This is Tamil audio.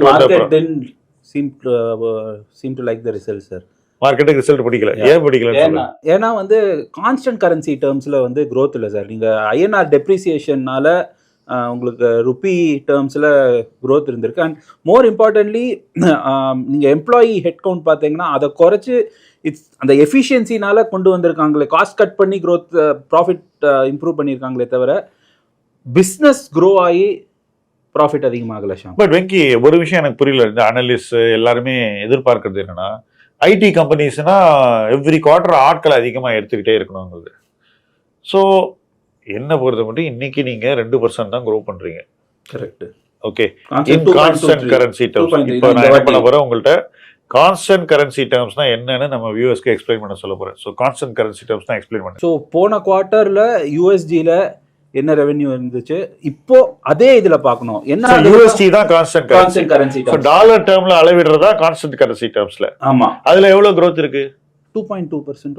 Market didn't seem to like the results, sir. மார்க்கெட்டுக்கு ரிசல்ட் பிடிக்கல. ஏன் பிடிக்கலன்னு சொல்லுங்க. ஏன்னா வந்து கான்ஸ்டன்ட் கரன்சி டேர்ம்ஸ்ல வந்து growth இல்லை சார். நீங்க ஐஎன்ஆர் டெப்ரிசியேஷன்னால உங்களுக்கு ருப்பி டேர்ம்ஸில் growth இருந்திருக்கு. அண்ட் மோர் இம்பார்ட்டன்ட்லி நீங்கள் எம்ப்ளாயி ஹெட் கவுண்ட் பார்த்தீங்கன்னா அதை குறைச்சி அந்த எஃபிஷியன்சினால கொண்டு வந்திருக்காங்களே, காஸ்ட் கட் பண்ணி growth ப்ராஃபிட் இம்ப்ரூவ் பண்ணியிருக்காங்களே தவிர பிஸ்னஸ் க்ரோ ஆகி ப்ராஃபிட் அதிகமாகல. பட் வெங்கி, ஒரு விஷயம் எனக்கு புரியல. இந்த அனலிஸ்ட் எல்லாருமே எதிர்பார்க்கறது என்னன்னா, ஐடி கம்பெனிஸ்னா எவ்ரி குவார்டர் ஆட்களை அதிகமாக எடுத்துக்கிட்டே இருக்கணுங்கிறது. ஸோ என்ன பொறுத்த மட்டும் இன்னைக்கு நீங்க 2% தான் க்ரோ பண்றீங்க. கரெக்ட். ஓகே, இன் கான்ஸ்டன்ட் கரன்சி டேர்ம்ஸ். இப்போ நான் என்ன பண்ண போறேன், உங்கள்கிட்ட கான்ஸ்டன்ட் கரன்சி டேர்ம்ஸ்னா என்னன்னு நம்ம வியூவர்ஸ்க்கு எக்ஸ்பிளைன் பண்ண சொல்ல போறேன். ஸோ கான்ஸ்டன்ட் கரன்சி டேர்ம்ஸ் தான் எக்ஸ்பிளைன் பண்ணேன். ஸோ போன குவார்ட்டர்ல யூஎஸ்டியில் என்ன ரெவென்யூ இருந்துச்சு, இப்போ அதே இதுல பார்க்கணும். என்ன யூஎஸ்டி தான் கான்ஸ்டன்ட் கரன்சி. ஸோ டாலர் டேர்ம்ல அளவிடுறதா கான்ஸ்டன்ட் கரன்சி டேர்ம்ஸ்ல. ஆமா, அதுல எவ்வளவு growth இருக்கு? 2.2%.